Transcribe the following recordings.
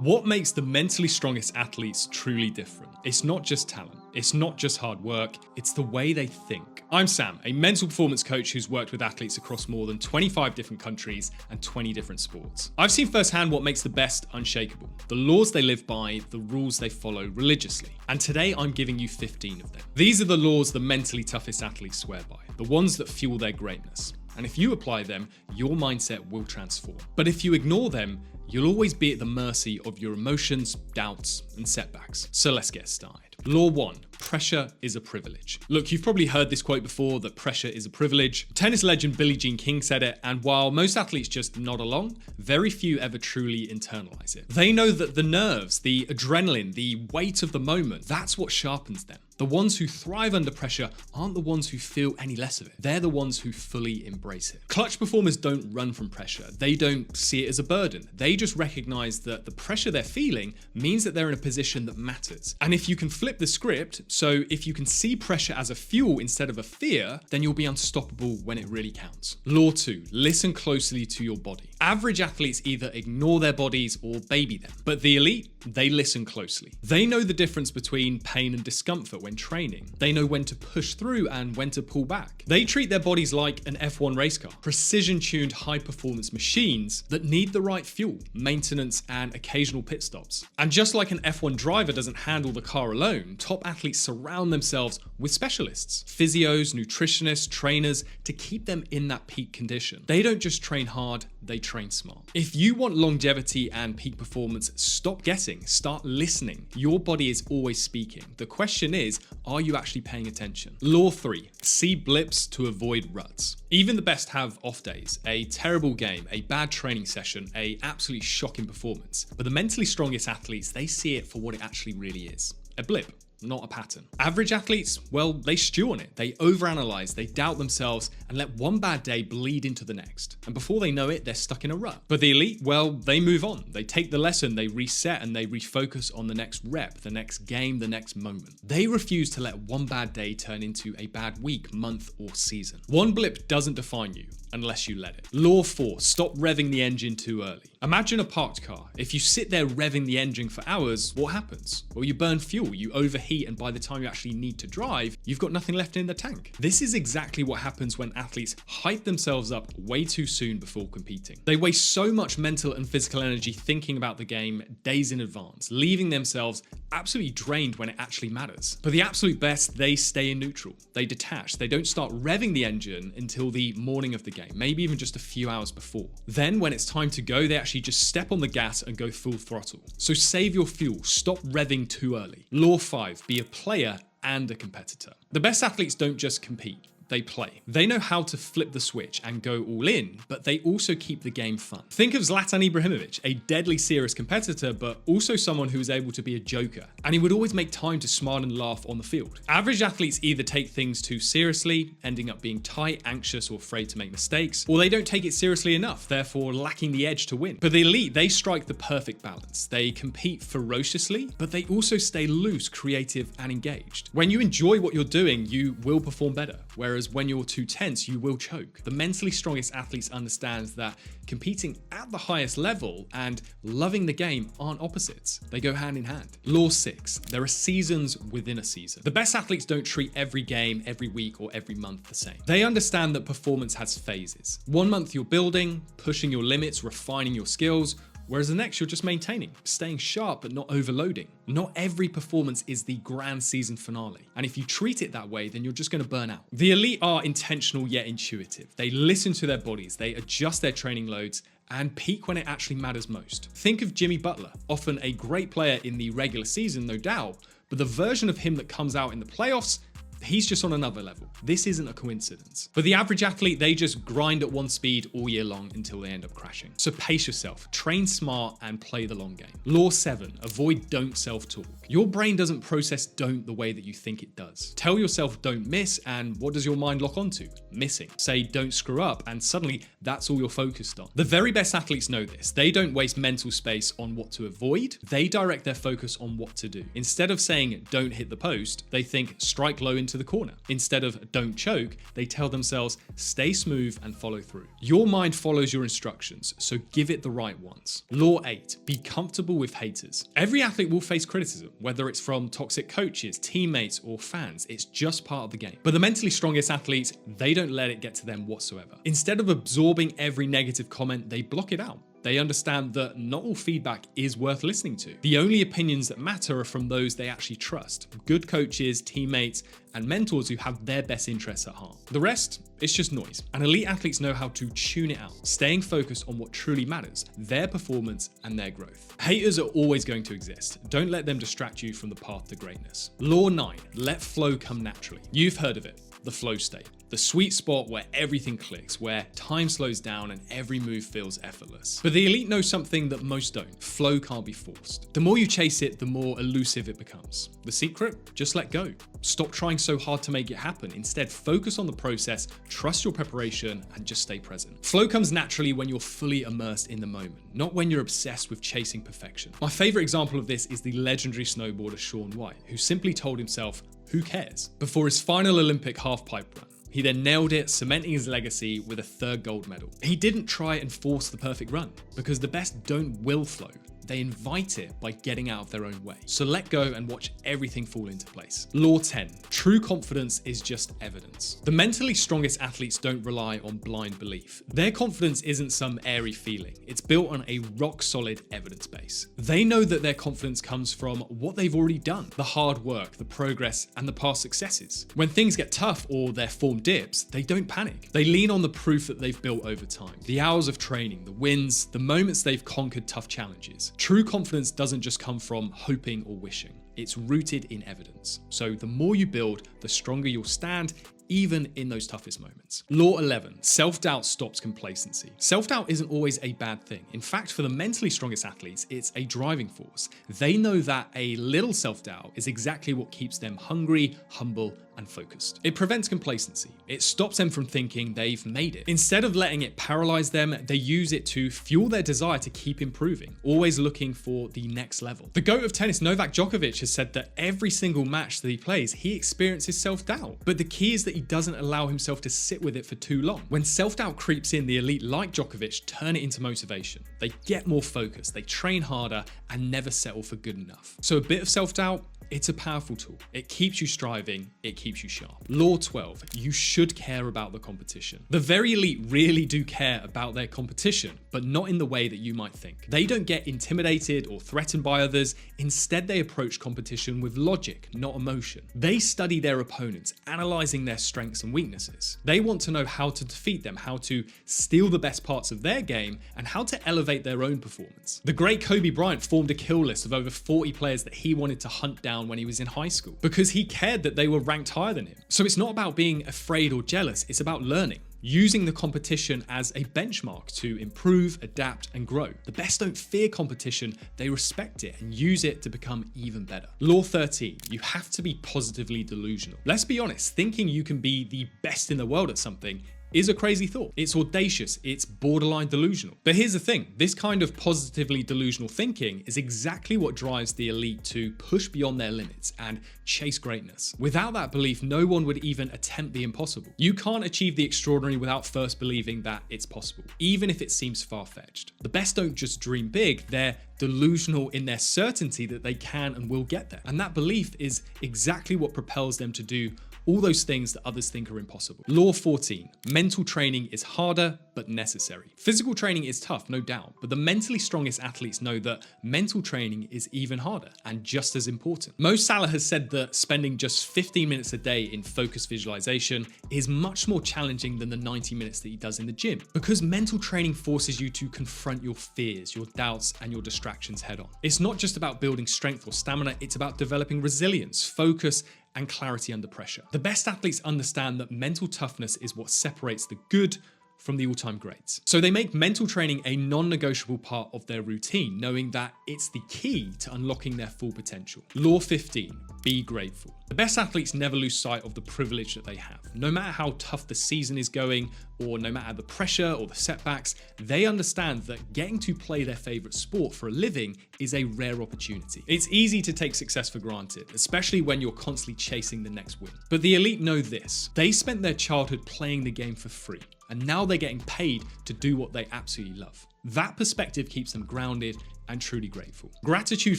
What makes the mentally strongest athletes truly different? It's not just talent, it's not just hard work, it's the way they think. I'm Sam, a mental performance coach who's worked with athletes across more than 25 different countries and 20 different sports. I've seen firsthand what makes the best unshakable, the laws they live by, the rules they follow religiously. And today I'm giving you 15 of them. These are the laws the mentally toughest athletes swear by, the ones that fuel their greatness. And if you apply them, your mindset will transform. But if you ignore them, you'll always be at the mercy of your emotions, doubts, and setbacks. So let's get started. Law 1. Pressure is a privilege. Look, you've probably heard this quote before, that pressure is a privilege. Tennis legend Billie Jean King said it, and while most athletes just nod along, very few ever truly internalize it. They know that the nerves, the adrenaline, the weight of the moment, that's what sharpens them. The ones who thrive under pressure aren't the ones who feel any less of it. They're the ones who fully embrace it. Clutch performers don't run from pressure. They don't see it as a burden. They just recognize that the pressure they're feeling means that they're in a position that matters. And if you can flip the script, so if you can see pressure as a fuel instead of a fear, then you'll be unstoppable when it really counts. Law 2. Listen closely to your body. Average athletes either ignore their bodies or baby them, but the elite, they listen closely. They know the difference between pain and discomfort when training. They know when to push through and when to pull back. They treat their bodies like an F1 race car, precision-tuned high-performance machines that need the right fuel, maintenance, and occasional pit stops. And just like an F1 driver doesn't handle the car alone, top athletes surround themselves with specialists, physios, nutritionists, trainers, to keep them in that peak condition. They don't just train hard, they train smart. If you want longevity and peak performance, stop guessing, start listening. Your body is always speaking. The question is, are you actually paying attention? Law 3. See blips to avoid ruts. Even the best have off days, a terrible game, a bad training session, a absolutely shocking performance. But the mentally strongest athletes, they see it for what it actually really is. A blip. Not a pattern. Average athletes, well, they stew on it. They overanalyze, they doubt themselves, and let one bad day bleed into the next. And before they know it, they're stuck in a rut. But the elite, well, they move on. They take the lesson, they reset, and they refocus on the next rep, the next game, the next moment. They refuse to let one bad day turn into a bad week, month, or season. One blip doesn't define you unless you let it. Law 4. Stop revving the engine too early. Imagine a parked car. If you sit there revving the engine for hours, what happens? Well, you burn fuel, you overheat, and by the time you actually need to drive, you've got nothing left in the tank. This is exactly what happens when athletes hype themselves up way too soon before competing. They waste so much mental and physical energy thinking about the game days in advance, leaving themselves absolutely drained when it actually matters. But the absolute best, they stay in neutral. They detach. They don't start revving the engine until the morning of the game, maybe even just a few hours before. Then when it's time to go, they actually just step on the gas and go full throttle. So save your fuel. Stop revving too early. Law 5. Be a player and a competitor. The best athletes don't just compete. They play. They know how to flip the switch and go all in, but they also keep the game fun. Think of Zlatan Ibrahimovic, a deadly serious competitor, but also someone who is able to be a joker. And he would always make time to smile and laugh on the field. Average athletes either take things too seriously, ending up being tight, anxious, or afraid to make mistakes, or they don't take it seriously enough, therefore lacking the edge to win. But the elite, they strike the perfect balance. They compete ferociously, but they also stay loose, creative, and engaged. When you enjoy what you're doing, you will perform better. Whereas when you're too tense, you will choke. The mentally strongest athletes understand that competing at the highest level and loving the game aren't opposites. They go hand in hand. Law 6. There are seasons within a season. The best athletes don't treat every game, every week, or every month the same. They understand that performance has phases. One month you're building, pushing your limits, refining your skills, whereas the next you're just maintaining, staying sharp but not overloading. Not every performance is the grand season finale. And if you treat it that way, then you're just going to burn out. The elite are intentional yet intuitive. They listen to their bodies, they adjust their training loads, and peak when it actually matters most. Think of Jimmy Butler, often a great player in the regular season, no doubt, but the version of him that comes out in the playoffs, he's just on another level. This isn't a coincidence. For the average athlete, they just grind at one speed all year long until they end up crashing. So pace yourself, train smart, and play the long game. Law 7. Avoid don't self-talk. Your brain doesn't process don't the way that you think it does. Tell yourself don't miss, and what does your mind lock onto? Missing. Say don't screw up, and suddenly that's all you're focused on. The very best athletes know this. They don't waste mental space on what to avoid. They direct their focus on what to do. Instead of saying don't hit the post, they think strike low into into the corner. Instead of don't choke, they tell themselves stay smooth and follow through. Your mind follows your instructions, so give it the right ones. Law 8, be comfortable with haters. Every athlete will face criticism, whether it's from toxic coaches, teammates, or fans. It's just part of the game. But the mentally strongest athletes, they don't let it get to them whatsoever. Instead of absorbing every negative comment, they block it out. They understand that not all feedback is worth listening to. The only opinions that matter are from those they actually trust. Good coaches, teammates, and mentors who have their best interests at heart. The rest, it's just noise. And elite athletes know how to tune it out, staying focused on what truly matters, their performance and their growth. Haters are always going to exist. Don't let them distract you from the path to greatness. Law 9, let flow come naturally. You've heard of it. The flow state, the sweet spot where everything clicks, where time slows down and every move feels effortless. But the elite know something that most don't. Flow can't be forced. The more you chase it, the more elusive it becomes. The secret? Just let go. Stop trying so hard to make it happen. Instead, focus on the process, trust your preparation, and just stay present. Flow comes naturally when you're fully immersed in the moment, not when you're obsessed with chasing perfection. My favorite example of this is the legendary snowboarder Shaun White, who simply told himself, who cares? Before his final Olympic half-pipe run. He then nailed it, cementing his legacy with a 3rd gold medal. He didn't try and force the perfect run, because the best don't will flow. They invite it by getting out of their own way. So let go and watch everything fall into place. Law 10, true confidence is just evidence. The mentally strongest athletes don't rely on blind belief. Their confidence isn't some airy feeling. It's built on a rock solid evidence base. They know that their confidence comes from what they've already done, the hard work, the progress, and the past successes. When things get tough or their form dips, they don't panic. They lean on the proof that they've built over time. The hours of training, the wins, the moments they've conquered tough challenges. True confidence doesn't just come from hoping or wishing. It's rooted in evidence. So the more you build, the stronger you'll stand, even in those toughest moments. Law 11, self-doubt stops complacency. Self-doubt isn't always a bad thing. In fact, for the mentally strongest athletes, it's a driving force. They know that a little self-doubt is exactly what keeps them hungry, humble, and focused. It prevents complacency. It stops them from thinking they've made it. Instead of letting it paralyze them, they use it to fuel their desire to keep improving, always looking for the next level. The GOAT of tennis, Novak Djokovic, has said that every single match that he plays, he experiences self-doubt. But the key is that he doesn't allow himself to sit with it for too long. When self-doubt creeps in, the elite like Djokovic turn it into motivation. They get more focused, they train harder, and never settle for good enough. So a bit of self-doubt, it's a powerful tool. It keeps you striving, it keeps you sharp. Law 12, you should care about the competition. The very elite really do care about their competition, but not in the way that you might think. They don't get intimidated or threatened by others. Instead, they approach competition with logic, not emotion. They study their opponents, analyzing their strengths and weaknesses. They want to know how to defeat them, how to steal the best parts of their game, and how to elevate their own performance. The great Kobe Bryant formed a kill list of over 40 players that he wanted to hunt down when he was in high school, because he cared that they were ranked higher than him. So it's not about being afraid or jealous, it's about learning. Using the competition as a benchmark to improve, adapt, and grow. The best don't fear competition, they respect it and use it to become even better. Law 13, you have to be positively delusional. Let's be honest, thinking you can be the best in the world at something is a crazy thought. It's audacious, it's borderline delusional. But here's the thing, this kind of positively delusional thinking is exactly what drives the elite to push beyond their limits and chase greatness. Without that belief, no one would even attempt the impossible. You can't achieve the extraordinary without first believing that it's possible, even if it seems far-fetched. The best don't just dream big, they're delusional in their certainty that they can and will get there. And that belief is exactly what propels them to do all those things that others think are impossible. Law 14, mental training is harder but necessary. Physical training is tough, no doubt, but the mentally strongest athletes know that mental training is even harder and just as important. Mo Salah has said that spending just 15 minutes a day in focused visualization is much more challenging than the 90 minutes that he does in the gym, because mental training forces you to confront your fears, your doubts, and your distractions head on. It's not just about building strength or stamina, it's about developing resilience, focus, and clarity under pressure. The best athletes understand that mental toughness is what separates the good from the all-time greats. So they make mental training a non-negotiable part of their routine, knowing that it's the key to unlocking their full potential. Law 15, be grateful. The best athletes never lose sight of the privilege that they have. No matter how tough the season is going, or no matter the pressure or the setbacks, they understand that getting to play their favorite sport for a living is a rare opportunity. It's easy to take success for granted, especially when you're constantly chasing the next win. But the elite know this. They spent their childhood playing the game for free, and now they're getting paid to do what they absolutely love. That perspective keeps them grounded and truly grateful. Gratitude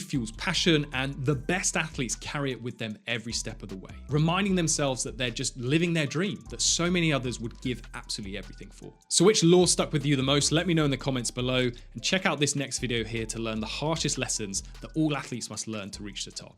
fuels passion, and the best athletes carry it with them every step of the way, reminding themselves that they're just living their dream that so many others would give absolutely everything for. So which law stuck with you the most? Let me know in the comments below, and check out this next video here to learn the harshest lessons that all athletes must learn to reach the top.